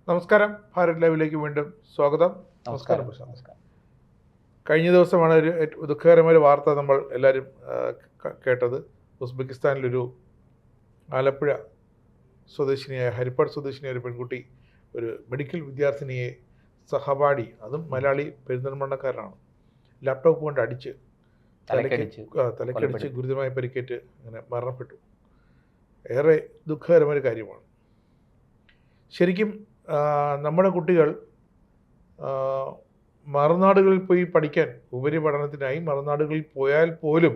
നമസ്കാരം, ഭാരത് ലൈവിലേക്ക് വീണ്ടും സ്വാഗതം. നമസ്കാരം. കഴിഞ്ഞ ദിവസമാണ് ഒരു ദുഃഖകരമായ വാർത്ത നമ്മൾ എല്ലാവരും കേട്ടത്. ഉസ്ബെക്കിസ്ഥാനിലൊരു ആലപ്പുഴ സ്വദേശിനിയായ ഹരിപ്പാട് സ്വദേശിനിയായ ഒരു പെൺകുട്ടി ഒരു മെഡിക്കൽ വിദ്യാർത്ഥിനിയെ സഹപാഠി, അതും മലയാളി പെരിന്തൽമണ്ണക്കാരനാണ്, ലാപ്ടോപ്പ് കൊണ്ട് അടിച്ച് തലക്കടിച്ച് ഗുരുതരമായി പരിക്കേറ്റ് അങ്ങനെ മരണപ്പെട്ടു. ഏറെ ദുഃഖകരമായ കാര്യമാണ്. ശരിക്കും നമ്മുടെ കുട്ടികൾ മറുനാടുകളിൽ പോയി പഠിക്കാൻ, ഉപരിപഠനത്തിനായി മറുനാടുകളിൽ പോയാൽ പോലും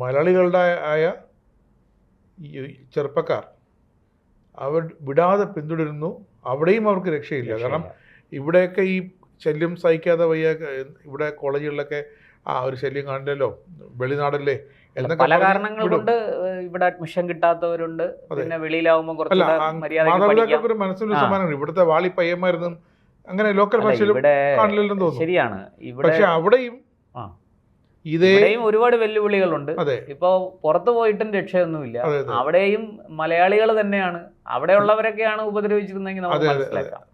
മലയാളികളുടെ ആയ ഈ ചെറുപ്പക്കാർ അവർ വിടാതെ പിന്തുടരുന്നു. അവിടെയും അവർക്ക് രക്ഷയില്ല. കാരണം ഇവിടെയൊക്കെ ഈ ശല്യം സഹിക്കാതെ വയ്യ, ഇവിടെ കോളേജുകളിലൊക്കെ ഒരു ശല്യം കാണില്ലല്ലോ, വെളിനാടല്ലേ എന്നൊക്കെ പല കാരണങ്ങൾ കൊണ്ട് ഇവിടെ അഡ്മിഷൻ കിട്ടാത്തവരുണ്ട്. പിന്നെ വെളിയിലാവുമ്പോൾ മാതാപിതാക്കൾക്ക് ഒരു മനസ്സിലൊരു സമാനമാണ്. ഇവിടുത്തെ വാളി പയ്യന്മാരൊന്നും അങ്ങനെ ലോക്കൽ ഭാഷയിലും കാണില്ലെന്ന് തോന്നുന്നു. ശരിയാണ്. പക്ഷെ അവിടെയും ഇവിടെയും ഒരുപാട് വെല്ലുവിളികളുണ്ട്. ഇപ്പൊ പുറത്തു പോയിട്ടും രക്ഷയൊന്നുമില്ല. അവിടെയും മലയാളികൾ തന്നെയാണ്, അവിടെയുള്ളവരൊക്കെയാണ് ഉപദ്രവിച്ചിരുന്നെങ്കിൽ നമുക്ക് മനസ്സിലാക്കാം.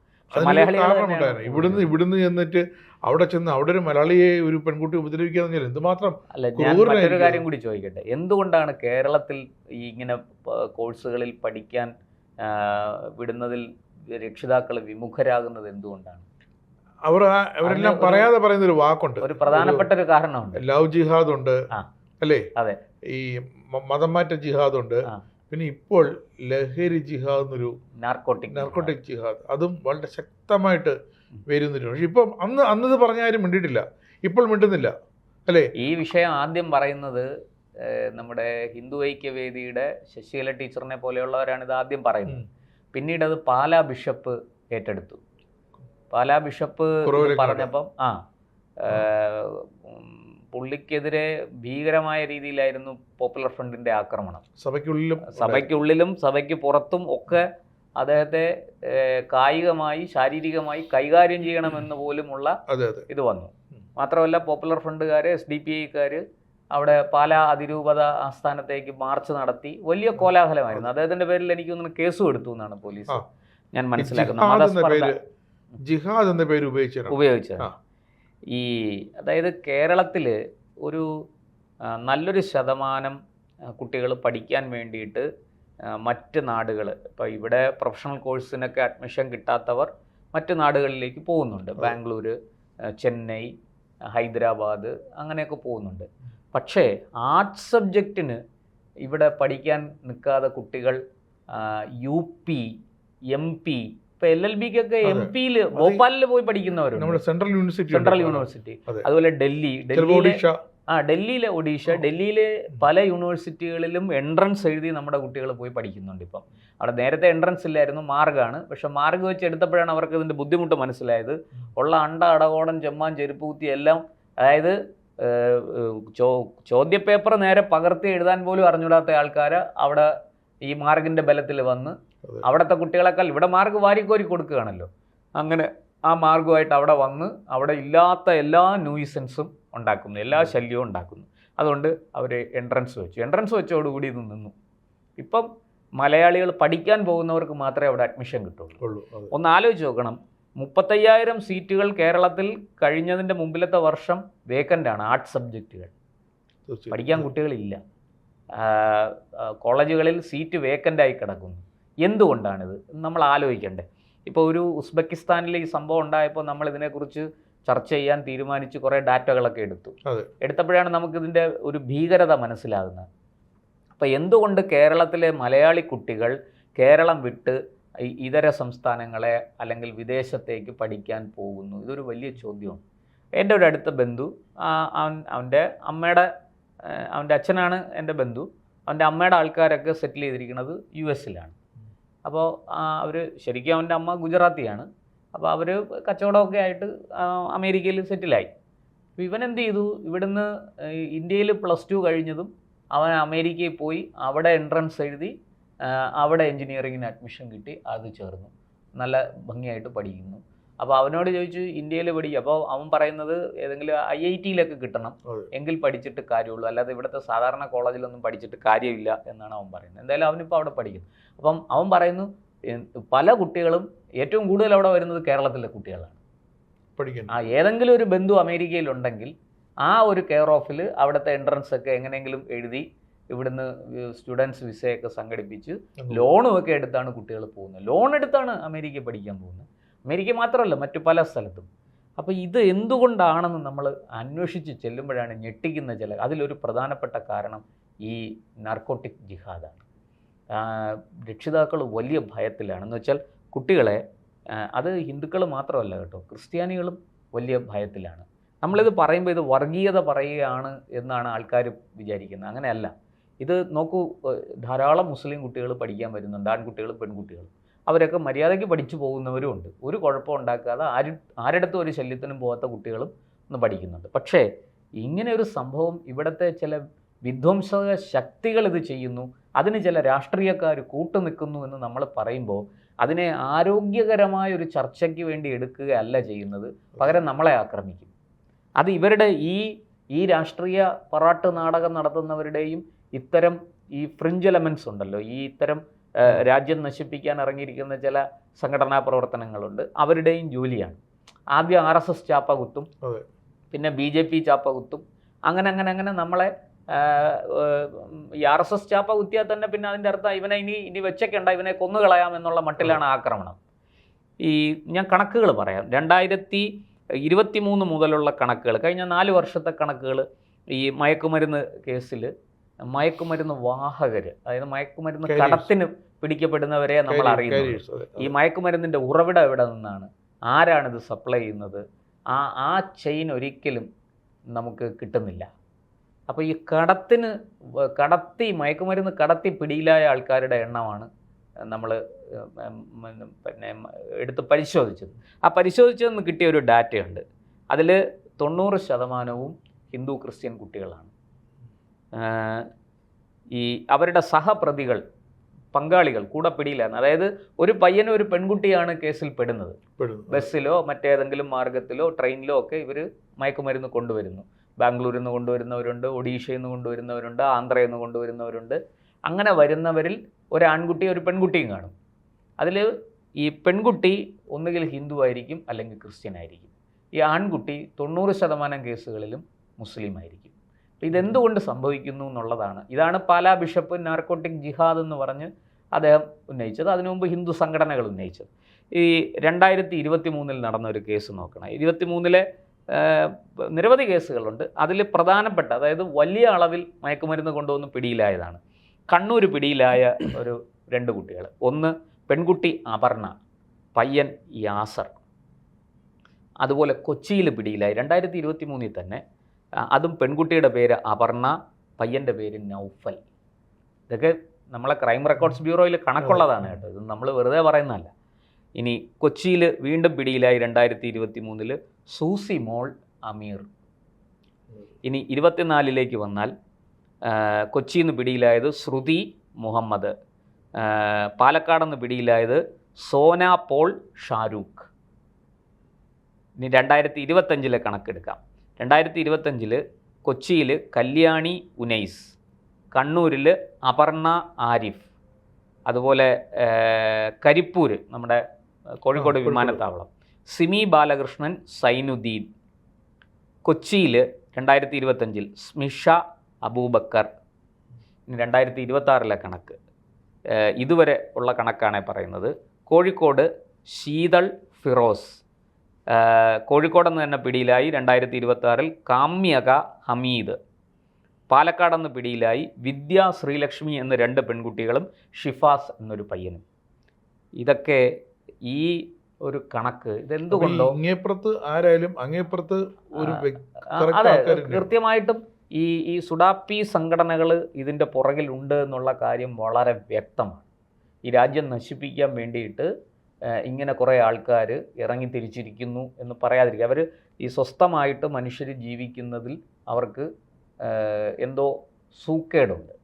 ഇവിടുന്ന് ചെന്നിട്ട് അവിടെ ചെന്ന് അവിടെ ഒരു മലയാളിയെ ഒരു പെൺകുട്ടി ഉപദ്രവിക്കാന്ന് പറഞ്ഞാൽ എന്തുമാത്രം. അല്ല, ഞാൻ മറ്റൊരു കാര്യം കൂടി ചോദിക്കട്ടെ. എന്തുകൊണ്ടാണ് കേരളത്തിൽ ഈ ഇങ്ങനെ കോഴ്സുകളിൽ പഠിക്കാൻ വിടുന്നതിൽ രക്ഷിതാക്കൾ വിമുഖരാകുന്നത്? എന്തുകൊണ്ടാണ്? അവരെല്ലാം പറയാതെ പറയുന്ന ഒരു വാക്കുണ്ട്, ഒരു പ്രധാനപ്പെട്ട ഒരു കാരണമുണ്ട്. ലവ് ജിഹാദ് ഉണ്ട്, അല്ലേ? അതെ, ഈ മതം മാറ്റ ജിഹാദ് ഉണ്ട്. പിന്നെ ഇപ്പോൾ ലഹരി ജിഹാദ് എന്നൊരു നാർക്കോട്ടിക് ജിഹാദ്, അതും വളരെ ശക്തമായിട്ട് വരുന്നില്ല. പക്ഷെ ഇപ്പം അന്നത് പറഞ്ഞ ആരും മിണ്ടിയിട്ടില്ല, ഇപ്പോൾ മിണ്ടുന്നില്ല, അല്ലേ? ഈ വിഷയം ആദ്യം പറയുന്നത് നമ്മുടെ ഹിന്ദു ഐക്യവേദിയുടെ ശശികല ടീച്ചറിനെ പോലെയുള്ളവരാണ് ഇത് ആദ്യം പറയുന്നത്. പിന്നീട് അത് പാലാ ബിഷപ്പ് ഏറ്റെടുത്തു. പാലാ ബിഷപ്പ് പറഞ്ഞപ്പം പുള്ളിക്കെതിരെ ഭീകരമായ രീതിയിലായിരുന്നു പോപ്പുലർ ഫ്രണ്ടിന്റെ ആക്രമണം. സഭയ്ക്കുള്ളിലും സഭയ്ക്ക് പുറത്തും ഒക്കെ അദ്ദേഹത്തെ കായികമായി ശാരീരികമായി കൈകാര്യം ചെയ്യണമെന്ന് പോലുമുള്ള ഇത് വന്നു. മാത്രമല്ല, പോപ്പുലർ ഫ്രണ്ടുകാര്, SDPIക്കാര് അവിടെ പാലാ അതിരൂപത ആസ്ഥാനത്തേക്ക് മാർച്ച് നടത്തി വലിയ കോലാഹലമായിരുന്നു. അദ്ദേഹത്തിന്റെ പേരിൽ എനിക്ക് തോന്നുന്നു കേസും എടുത്തു എന്നാണ് പോലീസ് ഞാൻ മനസ്സിലാക്കുന്നത്. ജിഹാദ് എന്ന പേര് ഉപയോഗിച്ചത് ഈ അതായത് കേരളത്തിൽ ഒരു നല്ലൊരു ശതമാനം കുട്ടികൾ പഠിക്കാൻ വേണ്ടിയിട്ട് മറ്റ് നാടുകൾ, ഇപ്പോൾ ഇവിടെ പ്രൊഫഷണൽ കോഴ്സിനൊക്കെ അഡ്മിഷൻ കിട്ടാത്തവർ മറ്റ് നാടുകളിലേക്ക് പോകുന്നുണ്ട്. ബാംഗ്ലൂർ, ചെന്നൈ, ഹൈദരാബാദ് അങ്ങനെയൊക്കെ പോകുന്നുണ്ട്. പക്ഷേ ആർട്സ് സബ്ജക്റ്റിന് ഇവിടെ പഠിക്കാൻ നിൽക്കാതെ കുട്ടികൾ UP, MP, ഇപ്പൊ LLBക്കൊക്കെ MP ഭോപ്പാലിൽ പോയി പഠിക്കുന്നവരുണ്ട്, സെൻട്രൽ യൂണിവേഴ്സിറ്റി. അതുപോലെ ഡൽഹിയിലെ ഡൽഹിയിലെ പല യൂണിവേഴ്സിറ്റികളിലും എൻട്രൻസ് എഴുതി നമ്മുടെ കുട്ടികൾ പോയി പഠിക്കുന്നുണ്ട്. ഇപ്പം അവിടെ നേരത്തെ എൻട്രൻസ് ഇല്ലായിരുന്നു, മാർഗാണ്. പക്ഷെ മാർഗ് വെച്ച് എടുത്തപ്പോഴാണ് അവർക്ക് ഇതിന്റെ ബുദ്ധിമുട്ട് മനസ്സിലായത്. ഉള്ള അടകോടൻ ചെമ്മാൻ ചെരുപ്പൂത്തി എല്ലാം, അതായത് ചോദ്യപേപ്പർ നേരെ പകർത്തി എഴുതാൻ പോലും അറിഞ്ഞൂടാത്ത ആൾക്കാർ അവിടെ ഈ മാർഗിന്റെ ബലത്തിൽ വന്ന് അവിടുത്തെ കുട്ടികളെക്കാൾ ഇവിടെ മാർക്ക് വാരിക്കോരി കൊടുക്കുകയാണല്ലോ, അങ്ങനെ ആ മാർഗമായിട്ട് അവിടെ വന്ന് അവിടെ ഇല്ലാത്ത എല്ലാ ന്യൂയിസൻസും ഉണ്ടാക്കുന്നു, എല്ലാ ശല്യവും ഉണ്ടാക്കുന്നു. അതുകൊണ്ട് അവർ എൻട്രൻസ് വെച്ചോടുകൂടി ഇത് നിന്നു. ഇപ്പം മലയാളികൾ പഠിക്കാൻ പോകുന്നവർക്ക് മാത്രമേ അവിടെ അഡ്മിഷൻ കിട്ടുള്ളൂ. ഒന്ന് ആലോചിച്ച് നോക്കണം, 35,000 സീറ്റുകൾ കേരളത്തിൽ കഴിഞ്ഞതിൻ്റെ മുമ്പിലത്തെ വർഷം വേക്കൻ്റാണ്. ആർട്സ് സബ്ജക്റ്റുകൾ പഠിക്കാൻ കുട്ടികളില്ല. കോളേജുകളിൽ സീറ്റ് വേക്കൻ്റായി കിടക്കുന്നു. എന്തുകൊണ്ടാണിത് നമ്മൾ ആലോചിക്കണ്ടേ? ഇപ്പോൾ ഒരു ഉസ്ബെക്കിസ്ഥാനിൽ ഈ സംഭവം ഉണ്ടായപ്പോൾ നമ്മൾ ഇതിനെക്കുറിച്ച് ചർച്ച ചെയ്യാൻ തീരുമാനിച്ച് കുറേ ഡാറ്റകളൊക്കെ എടുത്തപ്പോഴാണ് നമുക്കിതിൻ്റെ ഒരു ഭീകരത മനസ്സിലാകുന്നത്. അപ്പോൾ എന്തുകൊണ്ട് കേരളത്തിലെ മലയാളി കുട്ടികൾ കേരളം വിട്ട് ഇതര സംസ്ഥാനങ്ങളെ അല്ലെങ്കിൽ വിദേശത്തേക്ക് പഠിക്കാൻ പോകുന്നു? ഇതൊരു വലിയ ചോദ്യമാണ്. എൻ്റെ ഒരു അടുത്ത ബന്ധു, അവൻ്റെ അച്ഛനാണ് എൻ്റെ ബന്ധു, അവൻ്റെ അമ്മയുടെ ആൾക്കാരൊക്കെ സെറ്റിൽ ചെയ്തിരിക്കുന്നത് US-ലാണ്. അപ്പോൾ അവർ ശരിക്കും അവൻ്റെ അമ്മ ഗുജറാത്തിയാണ്. അപ്പോൾ അവർ കച്ചവടമൊക്കെ ആയിട്ട് അമേരിക്കയിൽ സെറ്റിലായി. അപ്പോൾ ഇവൻ എന്ത് ചെയ്തു, ഇവിടുന്ന് ഇന്ത്യയിൽ +2 കഴിഞ്ഞതും അവൻ അമേരിക്കയിൽ പോയി അവിടെ എൻട്രൻസ് എഴുതി അവിടെ എൻജിനീയറിങ്ങിന് അഡ്മിഷൻ കിട്ടി, അത് ചേർന്നു, നല്ല ഭംഗിയായിട്ട് പഠിക്കുന്നു. അപ്പോൾ അവനോട് ചോദിച്ചു ഇന്ത്യയിൽ പഠിക്കുക. അപ്പോൾ അവൻ പറയുന്നത് ഏതെങ്കിലും IIT-യിലൊക്കെ കിട്ടണം, എങ്കിൽ പഠിച്ചിട്ട് കാര്യമുള്ളൂ, അല്ലാതെ ഇവിടുത്തെ സാധാരണ കോളേജിലൊന്നും പഠിച്ചിട്ട് കാര്യമില്ല എന്നാണ് അവൻ പറയുന്നത്. എന്തായാലും അവനിപ്പോൾ അവിടെ പഠിക്കുന്നു. അപ്പം അവൻ പറയുന്നു പല കുട്ടികളും ഏറ്റവും കൂടുതൽ അവിടെ വരുന്നത് കേരളത്തിലെ കുട്ടികളാണ് പഠിക്കാൻ. ഏതെങ്കിലും ഒരു ബന്ധു അമേരിക്കയിലുണ്ടെങ്കിൽ ആ ഒരു കെയർ ഓഫിൽ അവിടുത്തെ എൻട്രൻസ് ഒക്കെ എങ്ങനെയെങ്കിലും എഴുതി ഇവിടുന്ന് സ്റ്റുഡൻസ് വിസയൊക്കെ സംഘടിപ്പിച്ച് ലോണും ഒക്കെ എടുത്താണ് കുട്ടികൾ പോകുന്നത്. ലോൺ എടുത്താണ് അമേരിക്ക പഠിക്കാൻ പോകുന്നത്. അമേരിക്ക മാത്രമല്ല, മറ്റു പല സ്ഥലത്തും. അപ്പോൾ ഇത് എന്തുകൊണ്ടാണെന്ന് നമ്മൾ അന്വേഷിച്ച് ചെല്ലുമ്പോഴാണ് ഞെട്ടിക്കുന്ന അതിലൊരു പ്രധാനപ്പെട്ട കാരണം ഈ നാർക്കോട്ടിക് ജിഹാദാണ്. രക്ഷിതാക്കൾ വലിയ ഭയത്തിലാണെന്ന് വെച്ചാൽ കുട്ടികളെ, അത് ഹിന്ദുക്കൾ മാത്രമല്ല കേട്ടോ, ക്രിസ്ത്യാനികളും വലിയ ഭയത്തിലാണ്. നമ്മളിത് പറയുമ്പോൾ ഇത് വർഗീയത പറയുകയാണ് എന്നാണ് ആൾക്കാർ വിചാരിക്കുന്നത്. അങ്ങനെയല്ല. ഇത് നോക്കൂ, ധാരാളം മുസ്ലിം കുട്ടികൾ പഠിക്കാൻ വരുന്നുണ്ട്, ആൺകുട്ടികളും പെൺകുട്ടികളും. അവരൊക്കെ മര്യാദയ്ക്ക് പഠിച്ചു പോകുന്നവരും ഉണ്ട്. ഒരു കുഴപ്പം ഉണ്ടാക്കാതെ ആരുടെടുത്തും ഒരു ശല്യത്തിനും പോകാത്ത കുട്ടികളും ഒന്ന് പഠിക്കുന്നുണ്ട്. പക്ഷേ ഇങ്ങനെ ഒരു സംഭവം ഇവിടുത്തെ ചില വിധ്വംസക ശക്തികൾ ഇത് ചെയ്യുന്നു, അതിന് ചില രാഷ്ട്രീയക്കാർ കൂട്ടുനിൽക്കുന്നു എന്ന് നമ്മൾ പറയുമ്പോൾ അതിനെ ആരോഗ്യകരമായ ഒരു ചർച്ചയ്ക്ക് വേണ്ടി എടുക്കുകയല്ല ചെയ്യുന്നത്, പകരം നമ്മളെ ആക്രമിക്കും. അത് ഇവരുടെ ഈ രാഷ്ട്രീയ പറാട്ട് നാടകം നടത്തുന്നവരുടെയും ഇത്തരം ഈ ഫ്രിഞ്ച് എലമെൻറ്റ്സ് ഉണ്ടല്ലോ, ഈ ഇത്തരം രാജ്യം നശിപ്പിക്കാൻ ഇറങ്ങിയിരിക്കുന്ന ചില സംഘടനാ പ്രവർത്തനങ്ങളുണ്ട്, അവരുടെയും ജോലിയാണ്. ആദ്യം RSS ചാപ്പ കുത്തും, പിന്നെ BJP ചാപ്പ കുത്തും, അങ്ങനെ നമ്മളെ ഈ RSS ചാപ്പ കുത്തിയാൽ തന്നെ പിന്നെ അതിൻ്റെ അർത്ഥം ഇവനെ ഇനി വെച്ചേക്കണ്ട, ഇവനെ കൊന്നുകളയാം എന്നുള്ള മട്ടിലാണ് ആക്രമണം. ഞാൻ കണക്കുകൾ പറയാം. 2023 മുതലുള്ള കണക്കുകൾ, കഴിഞ്ഞ 4 വർഷത്തെ കണക്കുകൾ, ഈ മയക്കുമരുന്ന് കേസിൽ മയക്കുമരുന്ന് വാഹകർ, അതായത് മയക്കുമരുന്ന് കടത്തിന് പിടിക്കപ്പെടുന്നവരെ നമ്മൾ അറിയുന്നത്. ഈ മയക്കുമരുന്നിൻ്റെ ഉറവിടം എവിടെ നിന്നാണ്, ആരാണിത് സപ്ലൈ ചെയ്യുന്നത്, ആ ചെയിൻ ഒരിക്കലും നമുക്ക് കിട്ടുന്നില്ല. അപ്പോൾ ഈ മയക്കുമരുന്ന് കടത്തി പിടിയിലായ ആൾക്കാരുടെ എണ്ണമാണ് നമ്മൾ പിന്നെ എടുത്ത് പരിശോധിച്ചത്. ആ പരിശോധിച്ചതെന്ന് കിട്ടിയ ഒരു ഡാറ്റയുണ്ട്. അതിൽ 90% ഹിന്ദു ക്രിസ്ത്യൻ കുട്ടികളാണ്. ഈ അവരുടെ സഹപ്രതികൾ, പങ്കാളികൾ, കൂടെ പിടിയിലാണ്. അതായത് ഒരു പയ്യനും ഒരു പെൺകുട്ടിയാണ് കേസിൽ പെടുന്നത്. ബസ്സിലോ മറ്റേതെങ്കിലും മാർഗത്തിലോ ട്രെയിനിലോ ഒക്കെ ഇവർ മയക്കുമരുന്ന് കൊണ്ടുവരുന്നു. ബാംഗ്ലൂരിൽ നിന്ന് കൊണ്ടുവരുന്നവരുണ്ട്, ഒഡീഷയിൽ നിന്ന് കൊണ്ടുവരുന്നവരുണ്ട്, ആന്ധ്രയിൽ നിന്ന് കൊണ്ടുവരുന്നവരുണ്ട്. അങ്ങനെ വരുന്നവരിൽ ഒരു ആൺകുട്ടിയും ഒരു പെൺകുട്ടിയും കാണും. അതിൽ ഈ പെൺകുട്ടി ഒന്നുകിൽ ഹിന്ദു ആയിരിക്കും അല്ലെങ്കിൽ ക്രിസ്ത്യൻ ആയിരിക്കും. ഈ ആൺകുട്ടി 90% കേസുകളിലും മുസ്ലിം ആയിരിക്കും. ഇതെന്തുകൊണ്ട് സംഭവിക്കുന്നു എന്നുള്ളതാണ്. ഇതാണ് പാലാ ബിഷപ്പ് നാർക്കോട്ടിക് ജിഹാദ് എന്ന് പറഞ്ഞ് അദ്ദേഹം ഉന്നയിച്ചത്. അതിനു മുമ്പ് ഹിന്ദു സംഘടനകൾ ഉന്നയിച്ചത്. ഈ 2023 നടന്ന ഒരു കേസ് നോക്കണം. 2023 നിരവധി കേസുകളുണ്ട്. അതിൽ പ്രധാനപ്പെട്ട, അതായത് വലിയ അളവിൽ മയക്കുമരുന്ന് കൊണ്ടുവന്ന് പിടിയിലായതാണ്. കണ്ണൂർ പിടിയിലായ 2 കുട്ടികൾ. ഒന്ന് പെൺകുട്ടി അപർണ, പയ്യൻ യാസർ. അതുപോലെ കൊച്ചിയിൽ പിടിയിലായി 2023 തന്നെ. അതും പെൺകുട്ടിയുടെ പേര് അപർണ, പയ്യൻ്റെ പേര് നൗഫൽ. ഇതൊക്കെ നമ്മളെ ക്രൈം റെക്കോർഡ്സ് ബ്യൂറോയിൽ കണക്കുള്ളതാണ് കേട്ടോ, ഇത് നമ്മൾ വെറുതെ പറയുന്നതല്ല. ഇനി കൊച്ചിയിൽ വീണ്ടും പിടിയിലായി 2023 സൂസി മോൾ അമീർ. ഇനി 24 വന്നാൽ കൊച്ചിയിൽ നിന്ന് പിടിയിലായത് ശ്രുതി മുഹമ്മദ്. പാലക്കാട് നിന്ന് പിടിയിലായത് സോന പോൾ ഷാരൂഖ്. ഇനി 2025 കണക്കെടുക്കാം. 2025 കൊച്ചിയിൽ കല്യാണി ഉനൈസ്, കണ്ണൂരിൽ അപർണ ആരിഫ്, അതുപോലെ കരിപ്പൂർ നമ്മുടെ കോഴിക്കോട് വിമാനത്താവളം സിമി ബാലകൃഷ്ണൻ സൈനുദ്ദീൻ. കൊച്ചിയിൽ 2025 സ്മിഷ അബൂബക്കർ. ഇനി 2026 കണക്ക്, ഇതുവരെ ഉള്ള കണക്കാണ് പറയുന്നത്. കോഴിക്കോട് ശീതൾ ഫിറോസ്. കോഴിക്കോടെന്ന് തന്നെ പിടിയിലായി 2026 കാമ്യക ഹമീദ്. പാലക്കാടെന്ന് പിടിയിലായി വിദ്യ ശ്രീലക്ഷ്മി എന്ന 2 പെൺകുട്ടികളും ഷിഫാസ് എന്നൊരു പയ്യനും. ഇതൊക്കെ ഈ ഒരു കണക്ക് ഇതെന്തുകൊണ്ടോ അങ്ങേപ്പുറത്ത് ആരായാലും അങ്ങേപ്പുറത്ത് ഒരു അതെ, കൃത്യമായിട്ടും ഈ സുഡാപ്പി സംഘടനകൾ ഇതിൻ്റെ പുറകിൽ ഉണ്ട് എന്നുള്ള കാര്യം വളരെ വ്യക്തമാണ്. ഈ രാജ്യം നശിപ്പിക്കാൻ വേണ്ടിയിട്ട് ഇങ്ങനെ കുറേ ആൾക്കാർ ഇറങ്ങി തിരിച്ചിരിക്കുന്നു എന്ന് പറയാതിരിക്കുക. അവർ ഈ സ്വസ്ഥമായിട്ട് മനുഷ്യർ ജീവിക്കുന്നതിൽ അവർക്ക് എന്തോ സൂക്കേടുണ്ട്.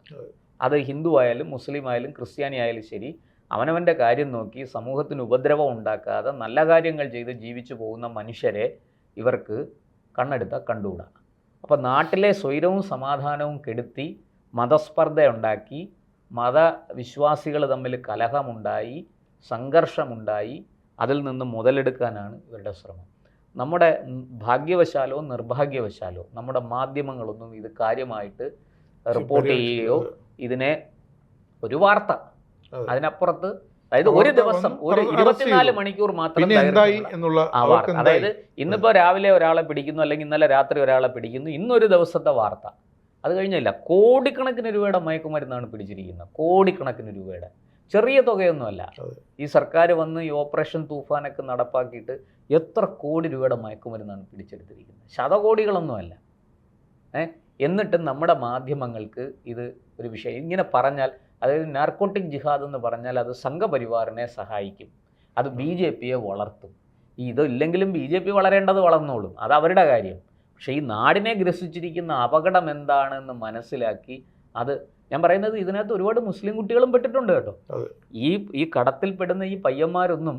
അത് ഹിന്ദു ആയാലും മുസ്ലിം ആയാലും ക്രിസ്ത്യാനി ആയാലും ശരി, അവനവൻ്റെ കാര്യം നോക്കി സമൂഹത്തിന് ഉപദ്രവം ഉണ്ടാക്കാതെ നല്ല കാര്യങ്ങൾ ചെയ്ത് ജീവിച്ചു പോകുന്ന മനുഷ്യരെ ഇവർക്ക് കണ്ണെടുത്താൽ കണ്ടുകൂടാ. അപ്പോൾ നാട്ടിലെ സ്വൈരവും സമാധാനവും കെടുത്തി മതസ്പർദ്ധ ഉണ്ടാക്കി മതവിശ്വാസികൾ തമ്മിൽ കലഹമുണ്ടായി സംഘർഷമുണ്ടായി അതിൽ നിന്ന് മുതലെടുക്കാനാണ് ഇവരുടെ ശ്രമം. നമ്മുടെ ഭാഗ്യവശാലോ നിർഭാഗ്യവശാലോ നമ്മുടെ മാധ്യമങ്ങളൊന്നും ഇത് കാര്യമായിട്ട് റിപ്പോർട്ട് ചെയ്യുകയോ ഇതിനെ ഒരു വാർത്ത അതിനപ്പുറത്ത്, അതായത് ഒരു ദിവസം ഒരു 24 മണിക്കൂർ മാത്രം അതായത് ഇന്നിപ്പോ രാവിലെ ഒരാളെ പിടിക്കുന്നു, അല്ലെങ്കിൽ ഇന്നലെ രാത്രി ഒരാളെ പിടിക്കുന്നു, ഇന്നൊരു ദിവസത്തെ വാർത്ത, അത് കഴിഞ്ഞില്ല. കോടിക്കണക്കിന് രൂപയുടെ മയക്കുമരുന്നാണ് പിടിച്ചിരിക്കുന്നത്, കോടിക്കണക്കിന് രൂപയുടെ, ചെറിയ തുകയൊന്നുമല്ല. ഈ സർക്കാർ വന്ന് ഈ ഓപ്പറേഷൻ തൂഫാനൊക്കെ നടപ്പാക്കിയിട്ട് എത്ര കോടി രൂപയുടെ മയക്കുമരുന്നാണ് പിടിച്ചെടുത്തിരിക്കുന്നത്, ശതകോടികളൊന്നുമല്ല. എന്നിട്ട് നമ്മുടെ മാധ്യമങ്ങൾക്ക് ഇത് ഒരു വിഷയം ഇങ്ങനെ പറഞ്ഞാൽ, അതായത് നാർക്കോട്ടിക് ജിഹാദ് എന്ന് പറഞ്ഞാൽ അത് സംഘപരിവാറിനെ സഹായിക്കും, അത് BJPയെ വളർത്തും. ഇതില്ലെങ്കിലും BJP വളരേണ്ടത് വളർന്നോളും, അത് അവരുടെ കാര്യം. പക്ഷേ ഈ നാടിനെ ഗ്രസിച്ചിരിക്കുന്ന അപകടം എന്താണെന്ന് മനസ്സിലാക്കി, അത് ഞാൻ പറയുന്നത് ഇതിനകത്ത് ഒരുപാട് മുസ്ലിം കുട്ടികളും പെട്ടിട്ടുണ്ട് കേട്ടോ. ഈ കടത്തിൽപ്പെടുന്ന ഈ പയ്യന്മാരൊന്നും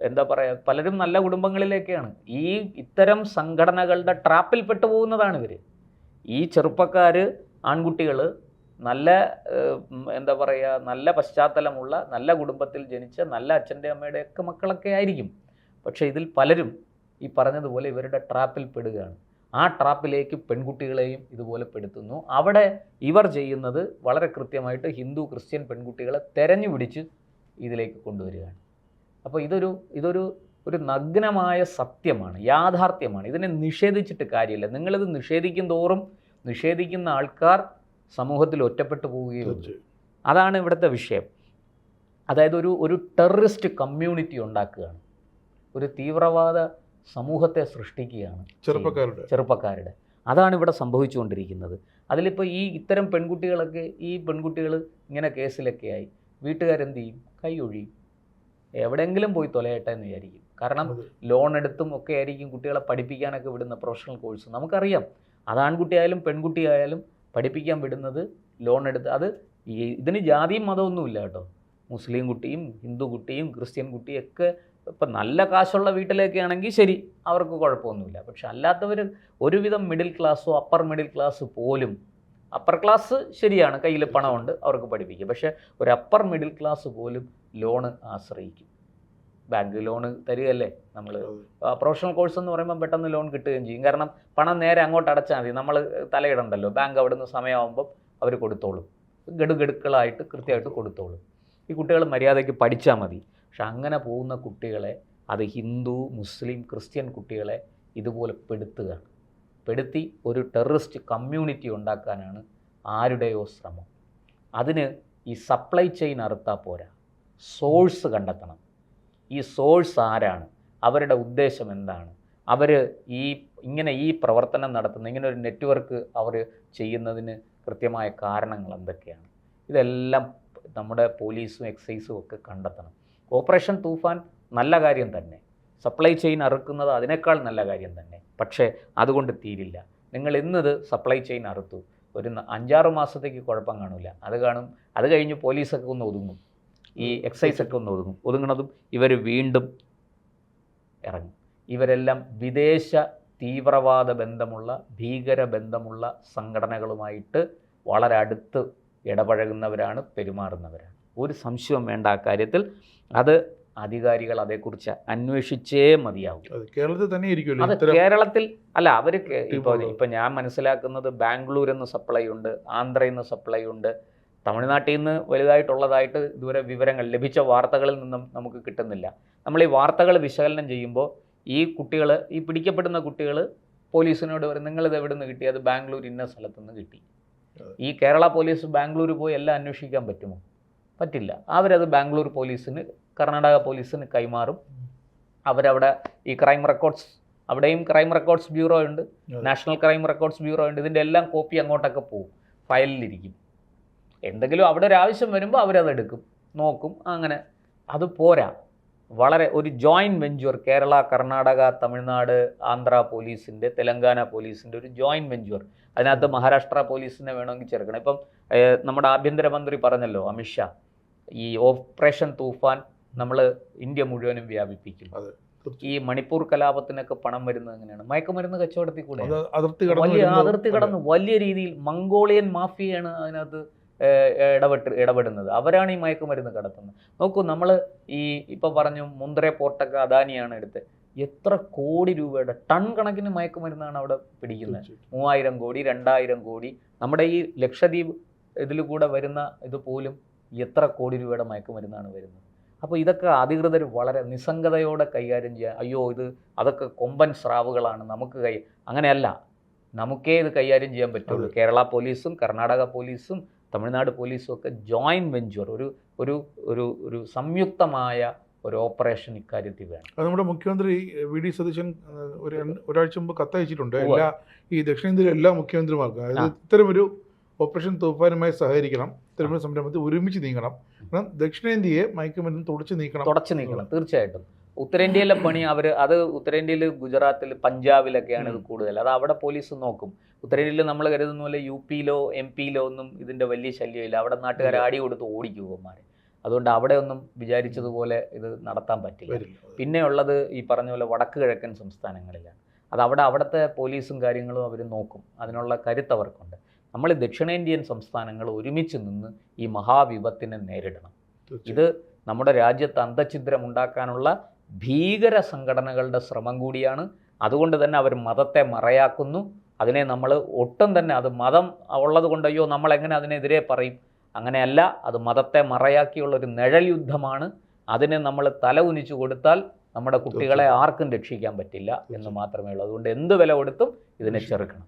എന്താ പറയുക, പലരും നല്ല കുടുംബങ്ങളിലേക്കാണ്. ഇത്തരം സംഘടനകളുടെ ട്രാപ്പിൽ പെട്ടുപോകുന്നതാണ് ഇവർ. ഈ ചെറുപ്പക്കാർ, ആൺകുട്ടികൾ, നല്ല എന്താ പറയുക, നല്ല പശ്ചാത്തലമുള്ള നല്ല കുടുംബത്തിൽ ജനിച്ച നല്ല അച്ഛൻ്റെ അമ്മയുടെ ഒക്കെ മക്കളൊക്കെ ആയിരിക്കും. പക്ഷേ ഇതിൽ പലരും ഈ പറഞ്ഞതുപോലെ ഇവരുടെ ട്രാപ്പിൽ പെടുകയാണ്. ആ ട്രാപ്പിലേക്ക് പെൺകുട്ടികളെയും ഇതുപോലെ പെടുത്തുന്നു. അവിടെ ഇവർ ചെയ്യുന്നത് വളരെ കൃത്യമായിട്ട് ഹിന്ദു ക്രിസ്ത്യൻ പെൺകുട്ടികളെ തെരഞ്ഞു പിടിച്ച് ഇതിലേക്ക് കൊണ്ടുവരികയാണ്. അപ്പോൾ ഇതൊരു നഗ്നമായ സത്യമാണ്, യാഥാർത്ഥ്യമാണ്. ഇതിനെ നിഷേധിച്ചിട്ട് കാര്യമില്ല. നിങ്ങളിത് നിഷേധിക്കും തോറും നിഷേധിക്കുന്ന ആൾക്കാർ സമൂഹത്തിൽ ഒറ്റപ്പെട്ടു പോവുകയുള്ളൂ. അതാണ് ഇവിടുത്തെ വിഷയം. അതായത് ഒരു ടെററിസ്റ്റ് കമ്മ്യൂണിറ്റി ഉണ്ടാക്കുകയാണ്, ഒരു തീവ്രവാദ സമൂഹത്തെ സൃഷ്ടിക്കുകയാണ് ചെറുപ്പക്കാരുടെ. അതാണ് ഇവിടെ സംഭവിച്ചുകൊണ്ടിരിക്കുന്നത്. അതിലിപ്പോൾ ഇത്തരം പെൺകുട്ടികളൊക്കെ, ഈ പെൺകുട്ടികൾ ഇങ്ങനെ കേസിലൊക്കെ ആയി, വീട്ടുകാരെന്ത് ചെയ്യും? കൈ ഒഴിയും, എവിടെയെങ്കിലും പോയി തൊലയട്ടെ എന്ന് വിചാരിക്കും. കാരണം ലോൺ എടുത്തും ഒക്കെ ആയിരിക്കും കുട്ടികളെ പഠിപ്പിക്കാനൊക്കെ വിടുന്ന പ്രൊഫഷണൽ കോഴ്സ്. നമുക്കറിയാം, അത് ആൺകുട്ടിയായാലും പെൺകുട്ടിയായാലും പഠിപ്പിക്കാൻ വിടുന്നത് ലോൺ എടുത്ത്. ഇതിന് ജാതിയും മതമൊന്നുമില്ല കേട്ടോ. മുസ്ലിം കുട്ടിയും ഹിന്ദു കുട്ടിയും ക്രിസ്ത്യൻ കുട്ടിയും ഒക്കെ ഇപ്പം നല്ല കാശുള്ള വീട്ടിലേക്ക് ആണെങ്കിൽ ശരി, അവർക്ക് കുഴപ്പമൊന്നുമില്ല. പക്ഷെ അല്ലാത്തവർ ഒരുവിധം മിഡിൽ ക്ലാസ്സോ അപ്പർ മിഡിൽ ക്ലാസ് പോലും, അപ്പർ ക്ലാസ് ശരിയാണ്, കയ്യിൽ പണമുണ്ട്, അവർക്ക് പഠിപ്പിക്കും. പക്ഷേ ഒരു അപ്പർ മിഡിൽ ക്ലാസ് പോലും ലോണ് ആശ്രയിക്കും. ബാങ്ക് ലോണ് തരികയല്ലേ നമ്മൾ. പ്രൊഫഷണൽ കോഴ്സ് എന്ന് പറയുമ്പോൾ പെട്ടെന്ന് ലോൺ കിട്ടുകയും ചെയ്യും. കാരണം പണം നേരെ അങ്ങോട്ട് അടച്ചാൽ മതി, നമ്മൾ തലയിടണ്ടല്ലോ. ബാങ്ക് അവിടുന്ന് സമയമാകുമ്പം അവർ കൊടുത്തോളും, ഗഡുഗഡുക്കളായിട്ട് കൃത്യമായിട്ട് കൊടുത്തോളും. ഈ കുട്ടികൾ മര്യാദയ്ക്ക് പഠിച്ചാൽ മതി. പക്ഷെ അങ്ങനെ പോകുന്ന കുട്ടികളെ, അത് ഹിന്ദു മുസ്ലിം ക്രിസ്ത്യൻ കുട്ടികളെ ഇതുപോലെ പെടുത്തി ഒരു ടെററിസ്റ്റ് കമ്മ്യൂണിറ്റി ഉണ്ടാക്കാനാണ് ആരുടെയോ ശ്രമം. അതിന് ഈ സപ്ലൈ ചെയിൻ അറുത്താൽ പോരാ, സോഴ്സ് കണ്ടെത്തണം. ഈ സോഴ്സ് ആരാണ്, അവരുടെ ഉദ്ദേശം എന്താണ്, അവർ ഇങ്ങനെ ഈ പ്രവർത്തനം നടത്തുന്ന, ഇങ്ങനെ ഒരു നെറ്റ്വർക്ക് അവർ ചെയ്യുന്നതിന് കൃത്യമായ കാരണങ്ങൾ എന്തൊക്കെയാണ്, ഇതെല്ലാം നമ്മുടെ പോലീസും എക്സൈസും ഒക്കെ കണ്ടെത്തണം. ഓപ്പറേഷൻ തൂഫാൻ നല്ല കാര്യം തന്നെ, സപ്ലൈ ചെയിൻ അറുക്കുന്നത് അതിനേക്കാൾ നല്ല കാര്യം തന്നെ. പക്ഷേ അതുകൊണ്ട് തീരില്ല. നിങ്ങൾ ഇന്നത് സപ്ലൈ ചെയിൻ അറുത്തു, ഒരു 5-6 മാസത്തേക്ക് കുഴപ്പം കാണില്ല. അത് കഴിഞ്ഞ് പോലീസൊക്കെ ഒന്ന് ഒതുങ്ങും, ഈ എക്സൈസൊക്കെ ഒന്ന് ഒതുങ്ങണതും ഇവർ വീണ്ടും ഇറങ്ങും. ഇവരെല്ലാം വിദേശ തീവ്രവാദ ബന്ധമുള്ള, ഭീകര ബന്ധമുള്ള സംഘടനകളുമായിട്ട് വളരെ അടുത്ത് ഇടപഴകുന്നവരാണ്, പെരുമാറുന്നവരാണ്. ഒരു സംശയവും വേണ്ട ആ കാര്യത്തിൽ. അത് അധികാരികൾ അതേക്കുറിച്ച് അന്വേഷിച്ചേ മതിയാവും. കേരളത്തിൽ തന്നെ ഇരിക്കുമല്ലോ. അത് കേരളത്തിൽ അല്ല, അവർ ഇപ്പം ഞാൻ മനസ്സിലാക്കുന്നത് ബാംഗ്ലൂരിൽ നിന്ന് സപ്ലൈ ഉണ്ട്, ആന്ധ്രയിൽ നിന്ന് സപ്ലൈ ഉണ്ട്, തമിഴ്നാട്ടിൽ നിന്ന് വലുതായിട്ടുള്ളതായിട്ട് ഇതുവരെ വിവരങ്ങൾ ലഭിച്ച വാർത്തകളിൽ നിന്നും നമുക്ക് കിട്ടുന്നില്ല. നമ്മൾ ഈ വാർത്തകൾ വിശകലനം ചെയ്യുമ്പോൾ ഈ പിടിക്കപ്പെടുന്ന കുട്ടികൾ പോലീസിനോട് പറയും, നിങ്ങളിത് എവിടെ നിന്ന് കിട്ടി? അത് ബാംഗ്ലൂർ ഇന്ന സ്ഥലത്തുനിന്ന് കിട്ടി. ഈ കേരള പോലീസ് ബാംഗ്ലൂർ പോയി എല്ലാം അന്വേഷിക്കാൻ പറ്റുമോ? പറ്റില്ല. അവരത് ബാംഗ്ലൂർ പോലീസിന്, കർണാടക പോലീസിന് കൈമാറും. അവരവിടെ ഈ ക്രൈം റെക്കോർഡ്സ്, അവിടെയും ക്രൈം റെക്കോർഡ്സ് ബ്യൂറോ ഉണ്ട്, നാഷണൽ ക്രൈം റെക്കോർഡ്സ് ബ്യൂറോ ഉണ്ട്. ഇതിൻ്റെ എല്ലാം കോപ്പി അങ്ങോട്ടൊക്കെ പോകും, ഫയലിലിരിക്കും. എന്തെങ്കിലും അവിടെ ഒരു ആവശ്യം വരുമ്പോൾ അവരതെടുക്കും, നോക്കും. അങ്ങനെ അത് പോരാ. വളരെ ഒരു ജോയിൻറ്റ് വെഞ്ചർ, കേരള, കർണാടക, തമിഴ്നാട്, ആന്ധ്ര പോലീസിൻ്റെ, തെലങ്കാന പോലീസിൻ്റെ ഒരു ജോയിൻറ്റ് വെഞ്ചർ. അതിനകത്ത് മഹാരാഷ്ട്ര പോലീസിനെ വേണമെങ്കിൽ ചേർക്കണം. ഇപ്പം നമ്മുടെ ആഭ്യന്തരമന്ത്രി പറഞ്ഞല്ലോ, അമിത്ഷാ, ഈ ഓപ്പറേഷൻ തൂഫാൻ നമ്മൾ ഇന്ത്യ മുഴുവനും വ്യാപിപ്പിക്കും. ഈ മണിപ്പൂർ കലാപത്തിനൊക്കെ പണം വരുന്നത് എങ്ങനെയാണ്? മയക്കുമരുന്ന് കച്ചവടത്തിൽ കൂടെ, അതിർത്തി കടന്ന് വലിയ രീതിയിൽ മംഗോളിയൻ മാഫിയയാണ് അതിനകത്ത് ഇടപെടുന്നത്. അവരാണ് ഈ മയക്കുമരുന്ന് കടത്തുന്നത്. നോക്കൂ, നമ്മൾ ഈ ഇപ്പോൾ പറഞ്ഞു മുന്ദ്രെ പോർട്ടൊക്കെ അദാനിയാണ് എടുത്തത്. എത്ര കോടി രൂപയുടെ ടൺ കണക്കിന് മയക്കുമരുന്നാണ് അവിടെ പിടിക്കുന്നത്. 3000 കോടി 2000 കോടി. നമ്മുടെ ഈ ലക്ഷദ്വീപ് ഇതിൽ കൂടെ വരുന്ന ഇത് പോലും എത്ര കോടി രൂപയുടെ മയക്കുമരുന്നാണ് വരുന്നത്. അപ്പോൾ ഇതൊക്കെ അധികൃതർ വളരെ നിസ്സംഗതയോടെ കൈകാര്യം ചെയ്യാൻ, അയ്യോ അതൊക്കെ കൊമ്പൻ സ്രാവുകളാണ്, നമുക്ക് അങ്ങനെയല്ല, നമുക്കേ ഇത് കൈകാര്യം ചെയ്യാൻ പറ്റുള്ളൂ. കേരള പോലീസും കർണാടക പോലീസും തമിഴ്നാട് പോലീസും ഒക്കെ ജോയിൻറ്റ് വെഞ്ചർ, ഒരു സംയുക്തമായ ഒരു ഓപ്പറേഷൻ ഇക്കാര്യത്തിൽ വേണം. അത് നമ്മുടെ മുഖ്യമന്ത്രി വി ഡി സതീശൻ ഒരാഴ്ച മുമ്പ് കത്തയച്ചിട്ടുണ്ട് ഈ ദക്ഷിണേന്ത്യയിലെ എല്ലാ മുഖ്യമന്ത്രിമാർക്കും. അതായത് ഇത്തരമൊരു ഓപ്പറേഷൻ തൂഫാനുമായി സഹകരിക്കണം, ഇത്തരമൊരു സംരംഭത്തിൽ ഒരുമിച്ച് നീങ്ങണം. കാരണം ദക്ഷിണേന്ത്യയെ മയക്കുമരുന്ന് തുടച്ചു നീക്കണം. തീർച്ചയായിട്ടും. ഉത്തരേന്ത്യയിലെ പണി അത് ഉത്തരേന്ത്യയിൽ ഗുജറാത്തിൽ പഞ്ചാബിലൊക്കെയാണ് ഇത് കൂടുതൽ. അത് അവിടെ പോലീസ് നോക്കും. ഉത്തരേന്ത്യയിൽ നമ്മൾ കരുതുന്ന പോലെ UP-യിലോ MP-യിലോ ഒന്നും ഇതിൻ്റെ വലിയ ശല്യമില്ല. അവിടെ നാട്ടുകാർ ആടി കൊടുത്ത് ഓടിക്കുമാരെ. അതുകൊണ്ട് അവിടെ ഒന്നും വിചാരിച്ചതുപോലെ ഇത് നടത്താൻ പറ്റില്ല. പിന്നെ ഉള്ളത് ഈ പറഞ്ഞ പോലെ വടക്ക് കിഴക്കൻ സംസ്ഥാനങ്ങളിലാണ്. അത് അവിടുത്തെ പോലീസും കാര്യങ്ങളും അവർ നോക്കും. അതിനുള്ള കരുത്ത് അവർക്കുണ്ട്. നമ്മൾ ദക്ഷിണേന്ത്യൻ സംസ്ഥാനങ്ങൾ ഒരുമിച്ച് നിന്ന് ഈ മഹാവിപത്തിനെ നേരിടണം. ഇത് നമ്മുടെ രാജ്യത്ത് അന്തഛിദ്രമുണ്ടാക്കാനുള്ള ഭീകര സംഘടനകളുടെ ശ്രമം കൂടിയാണ്. അതുകൊണ്ട് തന്നെ അവർ മതത്തെ മറയാക്കുന്നു. അതിനെ നമ്മൾ ഒട്ടും തന്നെ, അത് മതം ഉള്ളത് കൊണ്ട് അയ്യോ നമ്മളെങ്ങനെ അതിനെതിരെ പറയും, അങ്ങനെയല്ല. അത് മതത്തെ മറയാക്കിയുള്ളൊരു നിഴൽ യുദ്ധമാണ്. അതിനെ നമ്മൾ തല ഉനിച്ചു കൊടുത്താൽ നമ്മുടെ കുട്ടികളെ ആർക്കും രക്ഷിക്കാൻ പറ്റില്ല എന്ന് മാത്രമേ ഉള്ളൂ. അതുകൊണ്ട് എന്ത് വില കൊടുത്തും ഇതിനെ ചെറുക്കണം.